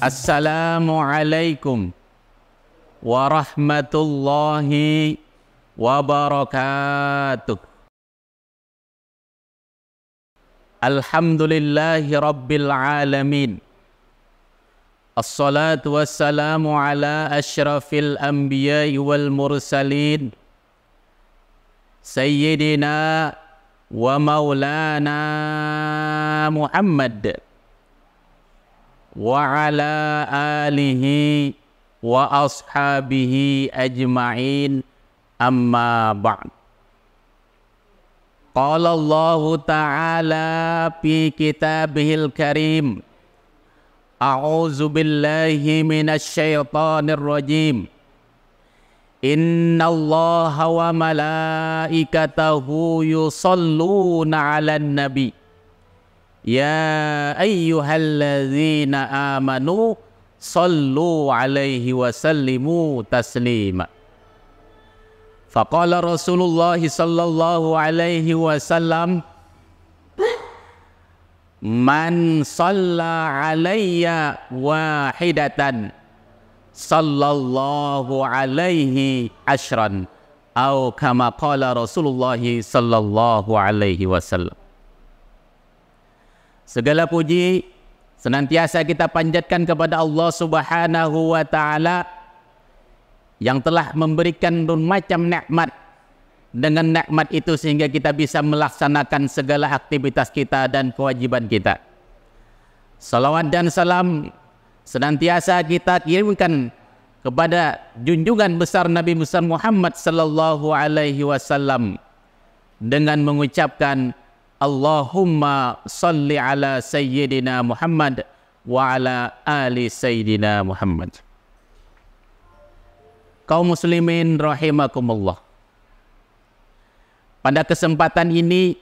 Assalamualaikum warahmatullahi wabarakatuh. Alhamdulillahi rabbil alamin. Assalatu wassalamu ala asyrafil anbiya'i wal mursalin Sayyidina wa maulana Muhammad wa ala alihi wa ashabihi ajma'in, amma ba'd. Qala Allah ta'ala fi kitabihil karim, a'udzu billahi minasy syaithanir rajim. Innallaha wa malaikatahu yusholluna 'alan nabi. Ya ayyuhalladzina amanu sallu 'alaihi wa sallimu taslima. Faqala Rasulullah sallallahu alaihi wasallam, man shalla 'alayya wahidatan sallallahu alaihi ashran, atau kama qala Rasulullah sallallahu alaihi wasallam. Segala puji senantiasa kita panjatkan kepada Allah Subhanahu wa ta'ala yang telah memberikan bermacam nikmat. Dengan nikmat itu sehingga kita bisa melaksanakan segala aktivitas kita dan kewajiban kita. Salawat dan salam senantiasa kita kirimkan kepada junjungan besar Nabi besar Muhammad sallallahu alaihi wasallam dengan mengucapkan Allahumma salli ala Sayyidina Muhammad wa ala ali Sayyidina Muhammad. Kaum muslimin rahimakumullah. Pada kesempatan ini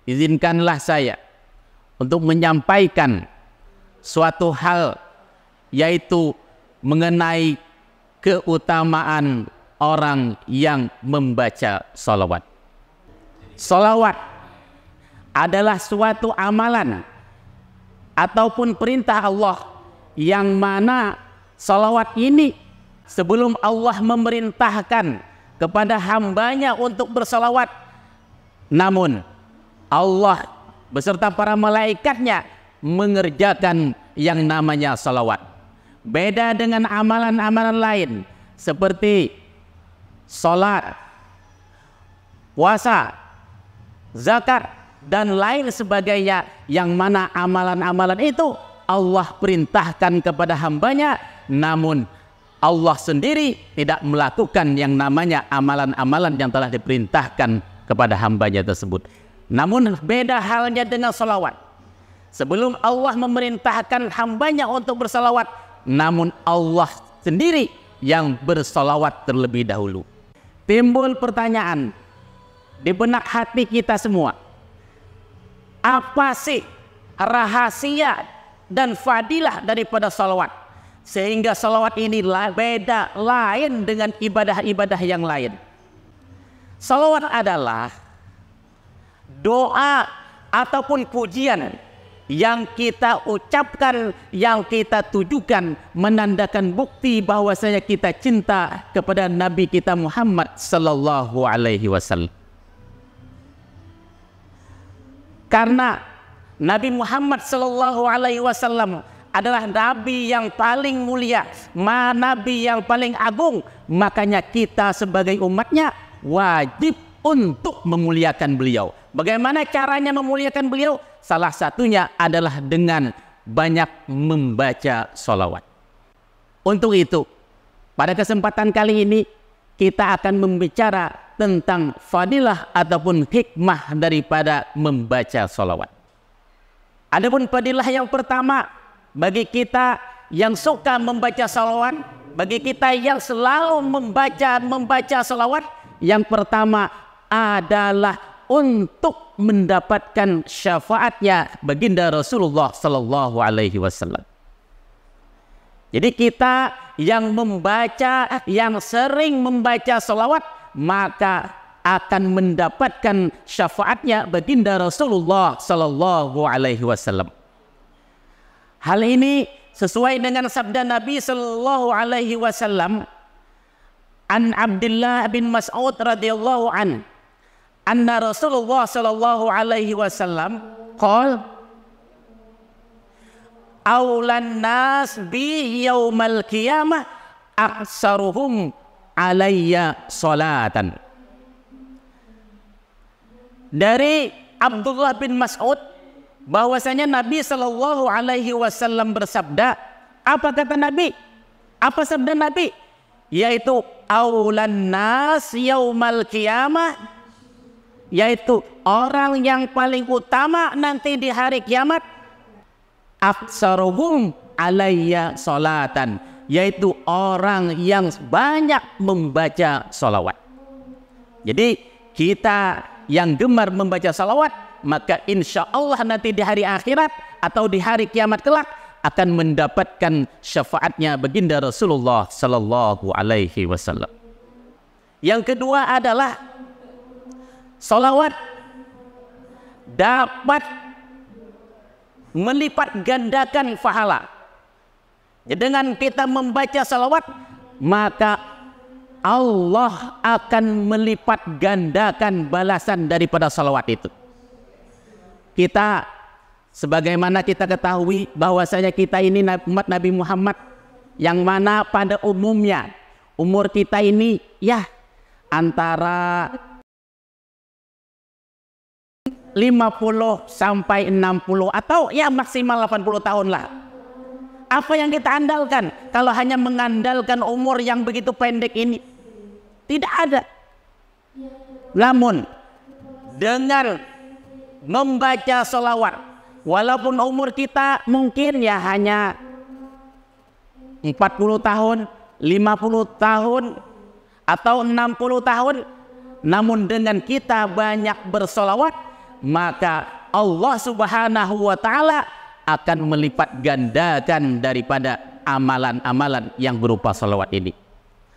izinkanlah saya untuk menyampaikan suatu hal, yaitu mengenai keutamaan orang yang membaca salawat. Salawat adalah suatu amalan ataupun perintah Allah yang mana salawat ini sebelum Allah memerintahkan kepada hambanya untuk bersalawat, namun Allah beserta para malaikatnya mengerjakan yang namanya salawat. Beda dengan amalan-amalan lain seperti salat, puasa, zakat, dan lain sebagainya, yang mana amalan-amalan itu Allah perintahkan kepada hambanya, namun Allah sendiri tidak melakukan yang namanya amalan-amalan yang telah diperintahkan kepada hambanya tersebut. Namun beda halnya dengan salawat. Sebelum Allah memerintahkan hambanya untuk bersalawat, namun Allah sendiri yang bersalawat terlebih dahulu. Timbul pertanyaan di benak hati kita semua, apa sih rahasia dan fadilah daripada salawat sehingga salawat ini beda lain dengan ibadah-ibadah yang lain? Salawat adalah doa ataupun pujian yang kita ucapkan, yang kita tujukan, menandakan bukti bahwasanya kita cinta kepada Nabi kita Muhammad sallallahu alaihi wasallam. Karena Nabi Muhammad sallallahu alaihi wasallam adalah Nabi yang paling mulia, Nabi yang paling agung, makanya kita sebagai umatnya wajib untuk memuliakan beliau. Bagaimana caranya memuliakan beliau? Salah satunya adalah dengan banyak membaca salawat. Untuk itu, pada kesempatan kali ini kita akan membicara tentang fadilah ataupun hikmah daripada membaca salawat. Adapun fadilah yang pertama, bagi kita yang suka membaca salawat, bagi kita yang selalu membaca salawat, yang pertama adalah untuk mendapatkan syafaatnya baginda Rasulullah sallallahu alaihi wasallam. Jadi kita yang membaca, yang sering membaca salawat, maka akan mendapatkan syafaatnya baginda Rasulullah sallallahu alaihi wasallam. Hal ini sesuai dengan sabda Nabi sallallahu alaihi wasallam, an Abdullah bin Mas'ud radhiyallahu an, anna Rasulullah sallallahu alaihi wasallam qala aulan nas bi yaumal qiyamah aksaruhum alayya salatan. Dari Abdullah bin Mas'ud bahwasanya Nabi sallallahu alaihi wasallam bersabda, apa kata Nabi? Apa sabda Nabi? Yaitu aulan nas yaumal qiyamah, yaitu orang yang paling utama nanti di hari kiamat, aksaruhum alayya salatan, yaitu orang yang banyak membaca salawat. Jadi kita yang gemar membaca salawat, maka insya Allah nanti di hari akhirat atau di hari kiamat kelak akan mendapatkan syafaatnya baginda Rasulullah sallallahu alaihi wasallam. Yang kedua adalah salawat dapat melipat gandakan pahala. Dengan kita membaca salawat, maka Allah akan melipat gandakan balasan daripada salawat itu. Kita, sebagaimana kita ketahui bahwasanya kita ini umat Nabi Muhammad, yang mana pada umumnya umur kita ini ya antara 50 sampai 60 atau ya maksimal 80 tahun lah. Apa yang kita andalkan kalau hanya mengandalkan umur yang begitu pendek ini? Tidak ada. Namun dengan membaca sholawat, walaupun umur kita mungkin ya hanya 40 tahun, 50 tahun, atau 60 tahun, namun dengan kita banyak bersolawat, maka Allah subhanahu wa ta'ala akan melipat gandakan daripada amalan-amalan yang berupa salawat ini.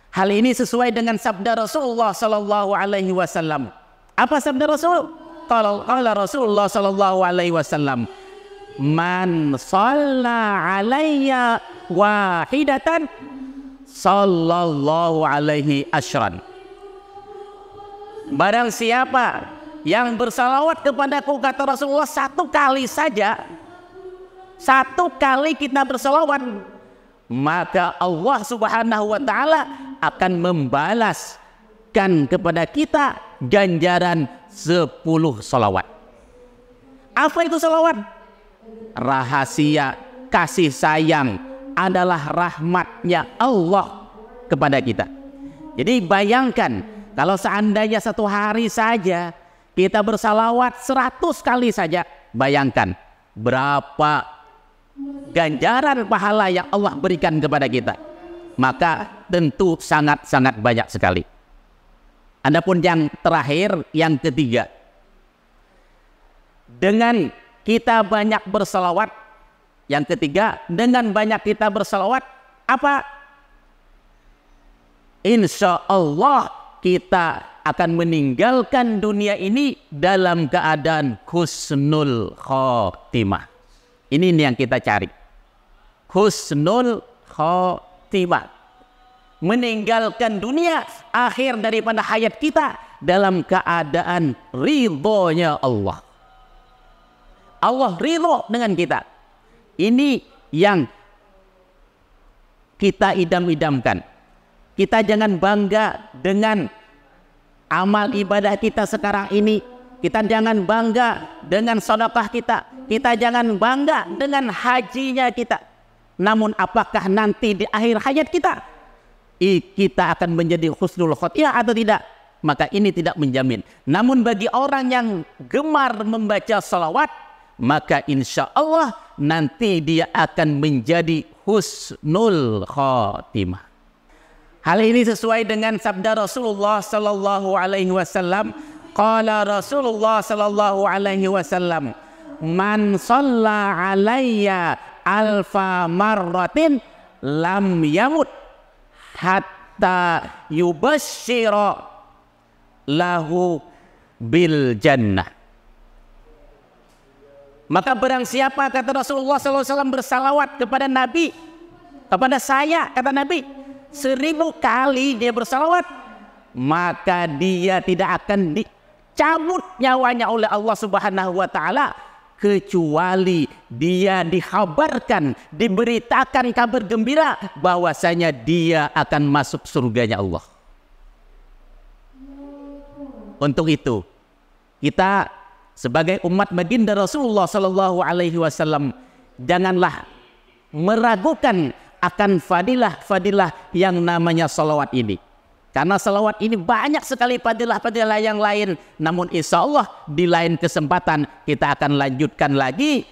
Hal ini sesuai dengan sabda Rasulullah sallallahu alaihi wasallam. Apa sabda Rasul? Qala Rasulullah sallallahu alaihi wasallam, man shalla alayya wahidatan sallallahu alaihi asyran. Barang siapa yang bersalawat kepadaku, kata Rasulullah, satu kali saja, satu kali kita bersalawat, maka Allah subhanahu wa ta'ala akan membalaskan kepada kita ganjaran 10 salawat. Apa itu salawat? Rahasia kasih sayang adalah rahmatnya Allah kepada kita. Jadi bayangkan kalau seandainya satu hari saja kita bersalawat 100 kali saja, bayangkan berapa ganjaran pahala yang Allah berikan kepada kita. Maka tentu sangat-sangat banyak sekali. Adapun yang terakhir, yang ketiga, dengan kita banyak bersalawat, yang ketiga, dengan banyak kita bersalawat, apa? Insya Allah kita akan meninggalkan dunia ini dalam keadaan husnul khotimah. Ini yang kita cari, husnul khotimah, meninggalkan dunia akhir daripada hayat kita dalam keadaan ridhonya Allah. Allah ridho dengan kita. Ini yang kita idam-idamkan. Kita jangan bangga dengan amal ibadah kita sekarang ini. Kita jangan bangga dengan sedekah kita. Kita jangan bangga dengan hajinya kita. Namun apakah nanti di akhir hayat kita akan menjadi husnul khotimah atau tidak? Maka ini tidak menjamin. Namun bagi orang yang gemar membaca salawat, maka insya Allah nanti dia akan menjadi husnul khotimah. Hal ini sesuai dengan sabda Rasulullah sallallahu alaihi wasallam. Qala Rasulullah sallallahu alaihi wasallam, man shalla alayya alfa marratin lam yamut hatta yubasyira lahu bil jannah. Maka barang siapa, kata Rasulullah SAW, bersalawat kepada Nabi, kepada saya, kata Nabi, 1000 kali dia bersalawat, maka dia tidak akan dicabut nyawanya oleh Allah Subhanahu wa Ta'ala, kecuali dia dikhabarkan, diberitakan kabar gembira bahwasanya dia akan masuk surganya Allah. Untuk itu, kita sebagai umat baginda Rasulullah Sallallahu Alaihi Wasallam janganlah meragukan akan fadilah-fadilah yang namanya salawat ini. Karena salawat ini banyak sekali fadilah-fadilah yang lain. Namun insya Allah di lain kesempatan kita akan lanjutkan lagi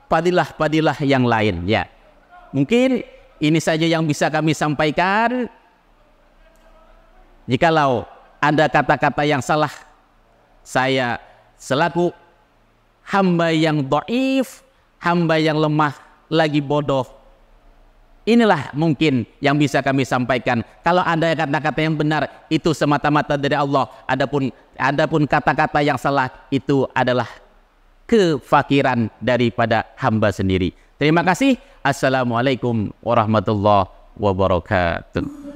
fadilah-fadilah yang lain. Ya, mungkin ini saja yang bisa kami sampaikan. Jikalau ada kata-kata yang salah, saya selaku hamba yang dhaif, hamba yang lemah, lagi bodoh, inilah mungkin yang bisa kami sampaikan. Kalau ada kata-kata yang benar, itu semata-mata dari Allah. Adapun kata-kata yang salah, itu adalah kefakiran daripada hamba sendiri. Terima kasih. Assalamualaikum warahmatullahi wabarakatuh.